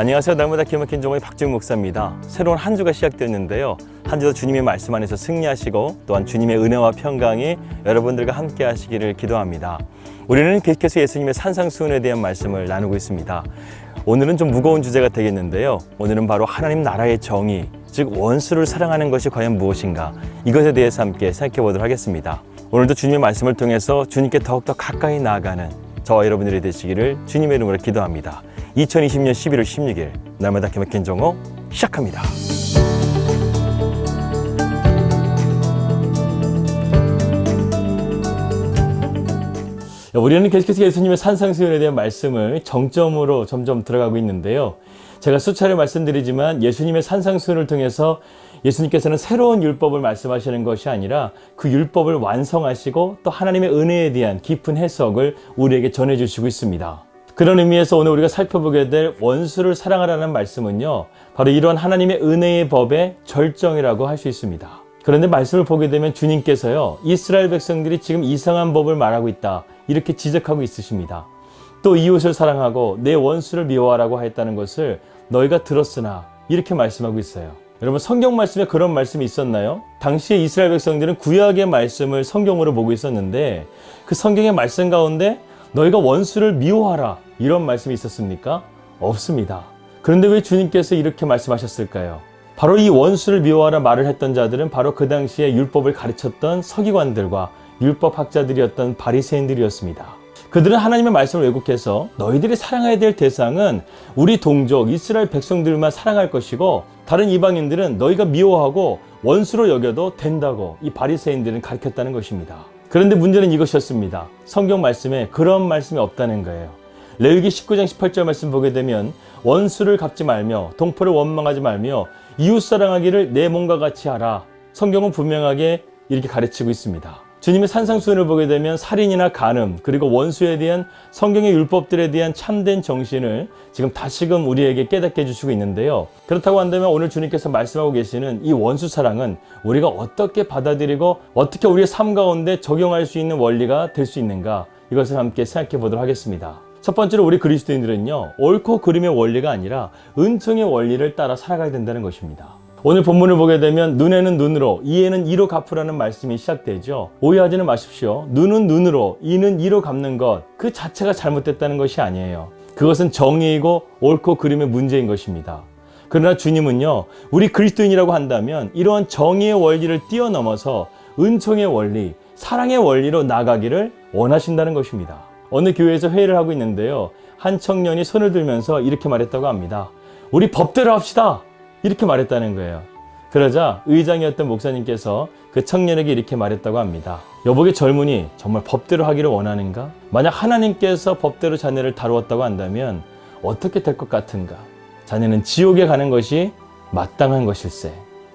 안녕하세요. 날마다 기막힌 종의 박지훈 목사입니다. 새로운 한 주가 시작됐는데요. 한 주도 주님의 말씀 안에서 승리하시고 또한 주님의 은혜와 평강이 여러분들과 함께 하시기를 기도합니다. 우리는 계속해서 예수님의 산상수훈에 대한 말씀을 나누고 있습니다. 오늘은 좀 무거운 주제가 되겠는데요. 오늘은 바로 하나님 나라의 정의, 즉 원수를 사랑하는 것이 과연 무엇인가, 이것에 대해서 함께 생각해 보도록 하겠습니다. 오늘도 주님의 말씀을 통해서 주님께 더욱더 가까이 나아가는 저와 여러분들이 되시기를 주님의 이름으로 기도합니다. 2020년 11월 16일 날마다 기막힌 종호 시작합니다. 우리는 계속해서 예수님의 산상수훈에 대한 말씀을 정점으로 점점 들어가고 있는데요. 제가 수차례 말씀드리지만 예수님의 산상수훈을 통해서 예수님께서는 새로운 율법을 말씀하시는 것이 아니라 그 율법을 완성하시고 또 하나님의 은혜에 대한 깊은 해석을 우리에게 전해주시고 있습니다. 그런 의미에서 오늘 우리가 살펴보게 될 원수를 사랑하라는 말씀은요, 바로 이러한 하나님의 은혜의 법의 절정이라고 할 수 있습니다. 그런데 말씀을 보게 되면 주님께서요, 이스라엘 백성들이 지금 이상한 법을 말하고 있다, 이렇게 지적하고 있으십니다. 또 이웃을 사랑하고 내 원수를 미워하라고 하였다는 것을 너희가 들었으나, 이렇게 말씀하고 있어요. 여러분, 성경 말씀에 그런 말씀이 있었나요? 당시에 이스라엘 백성들은 구약의 말씀을 성경으로 보고 있었는데 그 성경의 말씀 가운데 너희가 원수를 미워하라, 이런 말씀이 있었습니까? 없습니다. 그런데 왜 주님께서 이렇게 말씀하셨을까요? 바로 이 원수를 미워하라 말을 했던 자들은 바로 그 당시에 율법을 가르쳤던 서기관들과 율법학자들이었던 바리새인들이었습니다. 그들은 하나님의 말씀을 왜곡해서 너희들이 사랑해야 될 대상은 우리 동족 이스라엘 백성들만 사랑할 것이고 다른 이방인들은 너희가 미워하고 원수로 여겨도 된다고 이 바리새인들은 가르쳤다는 것입니다. 그런데 문제는 이것이었습니다. 성경 말씀에 그런 말씀이 없다는 거예요. 레위기 19장 18절 말씀 보게 되면 원수를 갚지 말며 동포를 원망하지 말며 이웃 사랑하기를 내 몸과 같이 하라. 성경은 분명하게 이렇게 가르치고 있습니다. 주님의 산상수훈을 보게 되면 살인이나 간음, 그리고 원수에 대한 성경의 율법들에 대한 참된 정신을 지금 다시금 우리에게 깨닫게 해주시고 있는데요. 그렇다고 한다면 오늘 주님께서 말씀하고 계시는 이 원수 사랑은 우리가 어떻게 받아들이고 어떻게 우리의 삶 가운데 적용할 수 있는 원리가 될 수 있는가, 이것을 함께 생각해 보도록 하겠습니다. 첫 번째로 우리 그리스도인들은요, 옳고 그름의 원리가 아니라 은총의 원리를 따라 살아가야 된다는 것입니다. 오늘 본문을 보게 되면 눈에는 눈으로, 이에는 이로 갚으라는 말씀이 시작되죠. 오해하지는 마십시오. 눈은 눈으로, 이는 이로 갚는 것, 그 자체가 잘못됐다는 것이 아니에요. 그것은 정의이고 옳고 그름의 문제인 것입니다. 그러나 주님은요, 우리 그리스도인이라고 한다면 이러한 정의의 원리를 뛰어넘어서 은총의 원리, 사랑의 원리로 나가기를 원하신다는 것입니다. 어느 교회에서 회의를 하고 있는데요, 한 청년이 손을 들면서 이렇게 말했다고 합니다. 우리 법대로 합시다, 이렇게 말했다는 거예요. 그러자 의장이었던 목사님께서 그 청년에게 이렇게 말했다고 합니다. 여보게 젊은이, 정말 법대로 하기를 원하는가? 만약 하나님께서 법대로 자네를 다루었다고 한다면 어떻게 될 것 같은가? 자네는 지옥에 가는 것이 마땅한 것일세,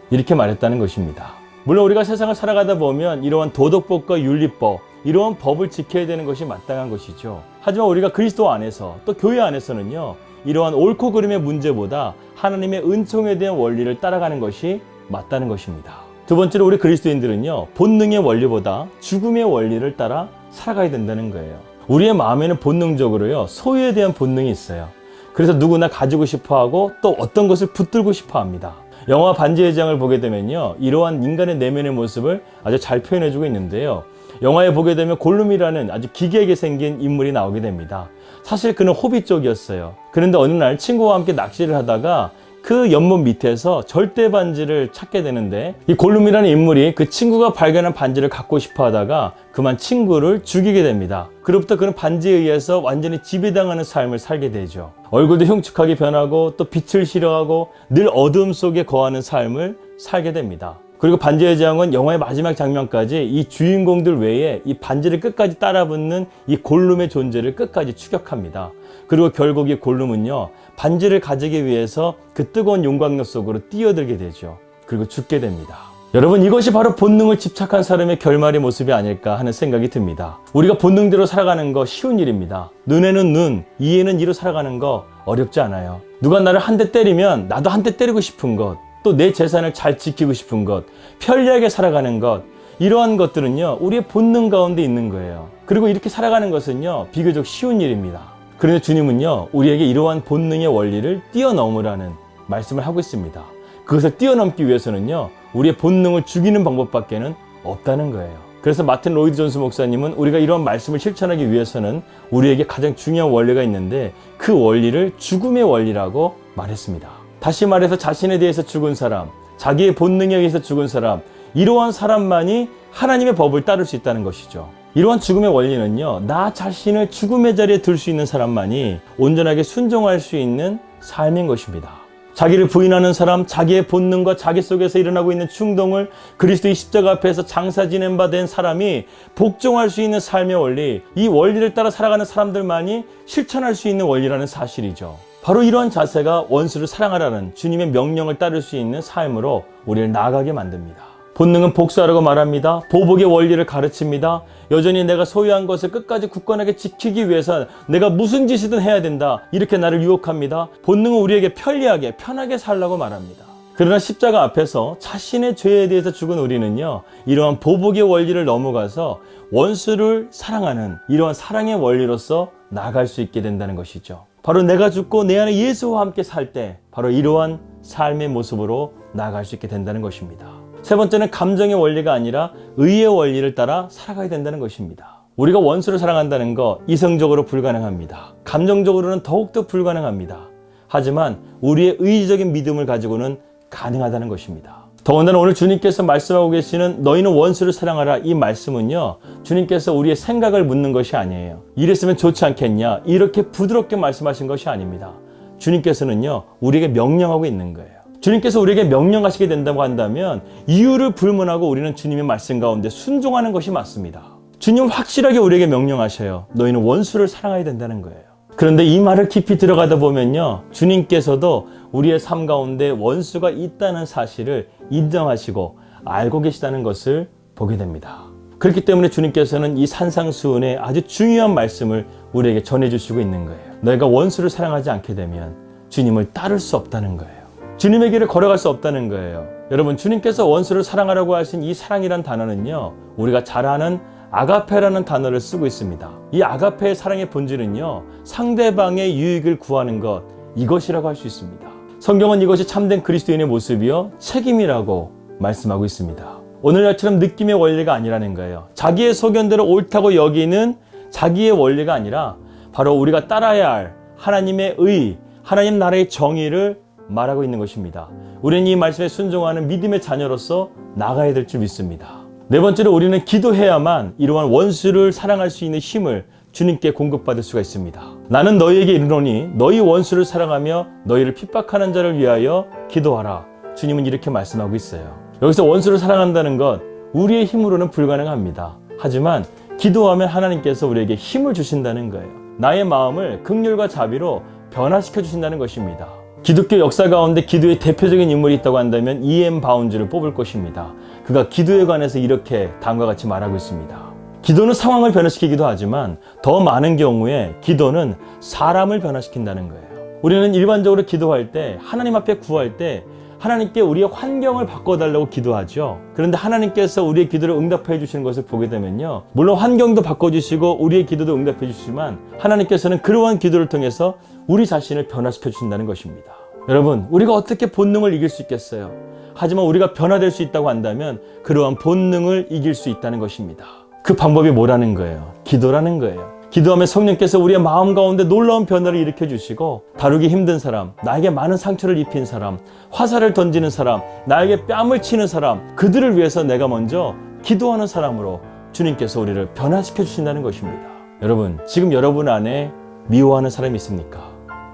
이렇게 말했다는 것입니다. 물론 우리가 세상을 살아가다 보면 이러한 도덕법과 윤리법, 이러한 법을 지켜야 되는 것이 마땅한 것이죠. 하지만 우리가 그리스도 안에서 또 교회 안에서는요, 이러한 옳고 그름의 문제보다 하나님의 은총에 대한 원리를 따라가는 것이 맞다는 것입니다. 두 번째로 우리 그리스도인들은요, 본능의 원리보다 죽음의 원리를 따라 살아가야 된다는 거예요. 우리의 마음에는 본능적으로요, 소유에 대한 본능이 있어요. 그래서 누구나 가지고 싶어하고 또 어떤 것을 붙들고 싶어합니다. 영화 반지의 제왕을 보게 되면요, 이러한 인간의 내면의 모습을 아주 잘 표현해주고 있는데요. 영화에 보게 되면 골룸이라는 아주 기괴하게 생긴 인물이 나오게 됩니다. 사실 그는 호빗 쪽이었어요. 그런데 어느 날 친구와 함께 낚시를 하다가 그 연못 밑에서 절대 반지를 찾게 되는데 이 골룸이라는 인물이 그 친구가 발견한 반지를 갖고 싶어 하다가 그만 친구를 죽이게 됩니다. 그로부터 그는 반지에 의해서 완전히 지배당하는 삶을 살게 되죠. 얼굴도 흉측하게 변하고 또 빛을 싫어하고 늘 어두움 속에 거하는 삶을 살게 됩니다. 그리고 반지의 제왕은 영화의 마지막 장면까지 이 주인공들 외에 이 반지를 끝까지 따라붙는 이 골룸의 존재를 끝까지 추격합니다. 그리고 결국 이 골룸은요, 반지를 가지기 위해서 그 뜨거운 용광로 속으로 뛰어들게 되죠. 그리고 죽게 됩니다. 여러분, 이것이 바로 본능을 집착한 사람의 결말의 모습이 아닐까 하는 생각이 듭니다. 우리가 본능대로 살아가는 거 쉬운 일입니다. 눈에는 눈, 이에는 이로 살아가는 거 어렵지 않아요. 누가 나를 한 대 때리면 나도 한 대 때리고 싶은 것, 또 내 재산을 잘 지키고 싶은 것, 편리하게 살아가는 것, 이러한 것들은요, 우리의 본능 가운데 있는 거예요. 그리고 이렇게 살아가는 것은요, 비교적 쉬운 일입니다. 그런데 주님은요, 우리에게 이러한 본능의 원리를 뛰어넘으라는 말씀을 하고 있습니다. 그것을 뛰어넘기 위해서는요, 우리의 본능을 죽이는 방법밖에는 없다는 거예요. 그래서 마틴 로이드 존스 목사님은 우리가 이런 말씀을 실천하기 위해서는 우리에게 가장 중요한 원리가 있는데 그 원리를 죽음의 원리라고 말했습니다. 다시 말해서 자신에 대해서 죽은 사람, 자기의 본능에 의해서 죽은 사람, 이러한 사람만이 하나님의 법을 따를 수 있다는 것이죠. 이러한 죽음의 원리는요, 나 자신을 죽음의 자리에 둘 수 있는 사람만이 온전하게 순종할 수 있는 삶인 것입니다. 자기를 부인하는 사람, 자기의 본능과 자기 속에서 일어나고 있는 충동을 그리스도의 십자가 앞에서 장사 지낸 바 된 사람이 복종할 수 있는 삶의 원리, 이 원리를 따라 살아가는 사람들만이 실천할 수 있는 원리라는 사실이죠. 바로 이러한 자세가 원수를 사랑하라는 주님의 명령을 따를 수 있는 삶으로 우리를 나아가게 만듭니다. 본능은 복수하라고 말합니다. 보복의 원리를 가르칩니다. 여전히 내가 소유한 것을 끝까지 굳건하게 지키기 위해서 내가 무슨 짓이든 해야 된다. 이렇게 나를 유혹합니다. 본능은 우리에게 편리하게, 편하게 살라고 말합니다. 그러나 십자가 앞에서 자신의 죄에 대해서 죽은 우리는요, 이러한 보복의 원리를 넘어가서 원수를 사랑하는 이러한 사랑의 원리로서 나아갈 수 있게 된다는 것이죠. 바로 내가 죽고 내 안에 예수와 함께 살 때 바로 이러한 삶의 모습으로 나아갈 수 있게 된다는 것입니다. 세 번째는 감정의 원리가 아니라 의의 원리를 따라 살아가야 된다는 것입니다. 우리가 원수를 사랑한다는 거 이성적으로 불가능합니다. 감정적으로는 더욱더 불가능합니다. 하지만 우리의 의지적인 믿음을 가지고는 가능하다는 것입니다. 더군다나 오늘 주님께서 말씀하고 계시는 너희는 원수를 사랑하라, 이 말씀은요, 주님께서 우리의 생각을 묻는 것이 아니에요. 이랬으면 좋지 않겠냐, 이렇게 부드럽게 말씀하신 것이 아닙니다. 주님께서는요, 우리에게 명령하고 있는 거예요. 주님께서 우리에게 명령하시게 된다고 한다면 이유를 불문하고 우리는 주님의 말씀 가운데 순종하는 것이 맞습니다. 주님은 확실하게 우리에게 명령하셔요. 너희는 원수를 사랑해야 된다는 거예요. 그런데 이 말을 깊이 들어가다 보면요, 주님께서도 우리의 삶 가운데 원수가 있다는 사실을 인정하시고 알고 계시다는 것을 보게 됩니다. 그렇기 때문에 주님께서는 이 산상수훈의 아주 중요한 말씀을 우리에게 전해주시고 있는 거예요. 너희가 원수를 사랑하지 않게 되면 주님을 따를 수 없다는 거예요. 주님의 길을 걸어갈 수 없다는 거예요. 여러분, 주님께서 원수를 사랑하라고 하신 이 사랑이란 단어는요, 우리가 잘 아는 아가페라는 단어를 쓰고 있습니다. 이 아가페의 사랑의 본질은요, 상대방의 유익을 구하는 것, 이것이라고 할 수 있습니다. 성경은 이것이 참된 그리스도인의 모습이요, 책임이라고 말씀하고 있습니다. 오늘날처럼 느낌의 원리가 아니라는 거예요. 자기의 소견대로 옳다고 여기는 자기의 원리가 아니라 바로 우리가 따라야 할 하나님의 의, 하나님 나라의 정의를 말하고 있는 것입니다. 우리는 이 말씀에 순종하는 믿음의 자녀로서 나가야 될 줄 믿습니다. 네 번째로 우리는 기도해야만 이러한 원수를 사랑할 수 있는 힘을 주님께 공급받을 수가 있습니다. 나는 너희에게 이르노니 너희 원수를 사랑하며 너희를 핍박하는 자를 위하여 기도하라. 주님은 이렇게 말씀하고 있어요. 여기서 원수를 사랑한다는 것 우리의 힘으로는 불가능합니다. 하지만 기도하면 하나님께서 우리에게 힘을 주신다는 거예요. 나의 마음을 긍휼과 자비로 변화시켜 주신다는 것입니다. 기독교 역사 가운데 기도의 대표적인 인물이 있다고 한다면 E.M. 바운즈를 뽑을 것입니다. 그가 기도에 관해서 이렇게 다음과 같이 말하고 있습니다. 기도는 상황을 변화시키기도 하지만 더 많은 경우에 기도는 사람을 변화시킨다는 거예요. 우리는 일반적으로 기도할 때, 하나님 앞에 구할 때 하나님께 우리의 환경을 바꿔달라고 기도하죠. 그런데 하나님께서 우리의 기도를 응답해 주시는 것을 보게 되면요, 물론 환경도 바꿔주시고 우리의 기도도 응답해 주시지만 하나님께서는 그러한 기도를 통해서 우리 자신을 변화시켜 주신다는 것입니다. 여러분, 우리가 어떻게 본능을 이길 수 있겠어요? 하지만 우리가 변화될 수 있다고 한다면 그러한 본능을 이길 수 있다는 것입니다. 그 방법이 뭐라는 거예요? 기도라는 거예요. 기도하면 성령께서 우리의 마음 가운데 놀라운 변화를 일으켜 주시고, 다루기 힘든 사람, 나에게 많은 상처를 입힌 사람, 화살을 던지는 사람, 나에게 뺨을 치는 사람, 그들을 위해서 내가 먼저 기도하는 사람으로 주님께서 우리를 변화시켜 주신다는 것입니다. 여러분, 지금 여러분 안에 미워하는 사람이 있습니까?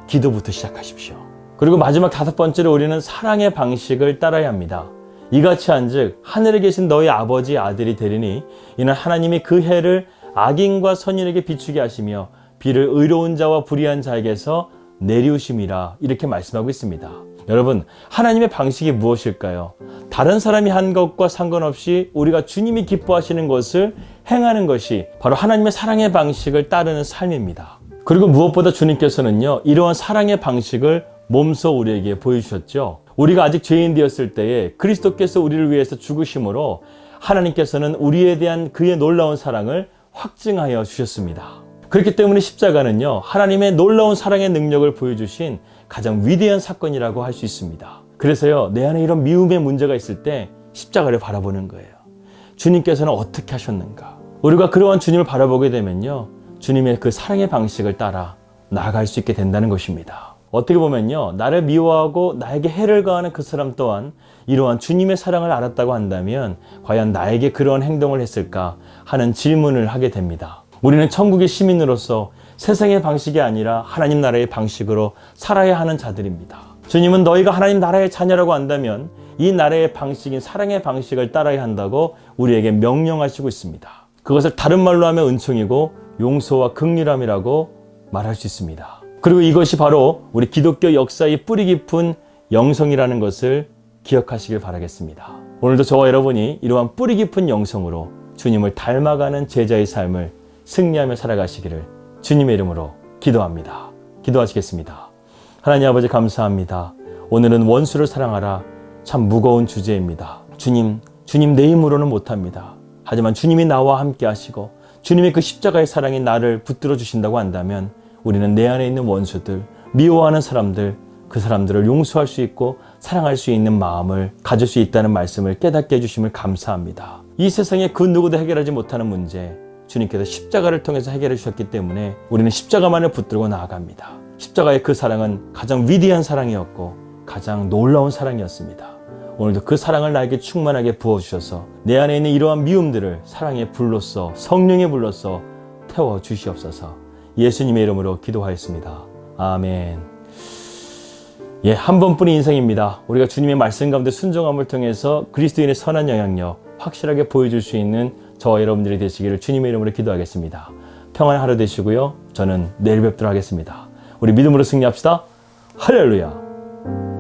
기도부터 시작하십시오. 그리고 마지막 다섯 번째로 우리는 사랑의 방식을 따라야 합니다. 이같이 한즉 하늘에 계신 너희 아버지 아들이 되리니 이는 하나님이 그 해를 악인과 선인에게 비추게 하시며 비를 의로운 자와 불의한 자에게서 내리우심이라, 이렇게 말씀하고 있습니다. 여러분, 하나님의 방식이 무엇일까요? 다른 사람이 한 것과 상관없이 우리가 주님이 기뻐하시는 것을 행하는 것이 바로 하나님의 사랑의 방식을 따르는 삶입니다. 그리고 무엇보다 주님께서는요, 이러한 사랑의 방식을 몸소 우리에게 보여주셨죠. 우리가 아직 죄인 되었을 때에 그리스도께서 우리를 위해서 죽으심으로 하나님께서는 우리에 대한 그의 놀라운 사랑을 확증하여 주셨습니다. 그렇기 때문에 십자가는요, 하나님의 놀라운 사랑의 능력을 보여주신 가장 위대한 사건이라고 할 수 있습니다. 그래서요, 내 안에 이런 미움의 문제가 있을 때 십자가를 바라보는 거예요. 주님께서는 어떻게 하셨는가? 우리가 그러한 주님을 바라보게 되면요, 주님의 그 사랑의 방식을 따라 나아갈 수 있게 된다는 것입니다. 어떻게 보면요, 나를 미워하고 나에게 해를 가하는 그 사람 또한 이러한 주님의 사랑을 알았다고 한다면 과연 나에게 그러한 행동을 했을까 하는 질문을 하게 됩니다. 우리는 천국의 시민으로서 세상의 방식이 아니라 하나님 나라의 방식으로 살아야 하는 자들입니다. 주님은 너희가 하나님 나라의 자녀라고 한다면 이 나라의 방식인 사랑의 방식을 따라야 한다고 우리에게 명령하시고 있습니다. 그것을 다른 말로 하면 은총이고 용서와 긍휼함이라고 말할 수 있습니다. 그리고 이것이 바로 우리 기독교 역사의 뿌리 깊은 영성이라는 것을 기억하시길 바라겠습니다. 오늘도 저와 여러분이 이러한 뿌리 깊은 영성으로 주님을 닮아가는 제자의 삶을 승리하며 살아가시기를 주님의 이름으로 기도합니다. 기도하시겠습니다. 하나님 아버지 감사합니다. 오늘은 원수를 사랑하라. 참 무거운 주제입니다. 주님 내 힘으로는 못합니다. 하지만 주님이 나와 함께 하시고 주님의 그 십자가의 사랑이 나를 붙들어 주신다고 한다면 우리는 내 안에 있는 원수들, 미워하는 사람들, 그 사람들을 용서할 수 있고 사랑할 수 있는 마음을 가질 수 있다는 말씀을 깨닫게 해주심을 감사합니다. 이 세상에 그 누구도 해결하지 못하는 문제, 주님께서 십자가를 통해서 해결해 주셨기 때문에 우리는 십자가만을 붙들고 나아갑니다. 십자가의 그 사랑은 가장 위대한 사랑이었고 가장 놀라운 사랑이었습니다. 오늘도 그 사랑을 나에게 충만하게 부어주셔서 내 안에 있는 이러한 미움들을 사랑의 불로써, 성령의 불로써 태워주시옵소서. 예수님의 이름으로 기도하였습니다. 아멘. 예, 한 번뿐인 인생입니다. 우리가 주님의 말씀 가운데 순종함을 통해서 그리스도인의 선한 영향력 확실하게 보여줄 수 있는 저와 여러분들이 되시기를 주님의 이름으로 기도하겠습니다. 평안한 하루 되시고요. 저는 내일 뵙도록 하겠습니다. 우리 믿음으로 승리합시다. 할렐루야.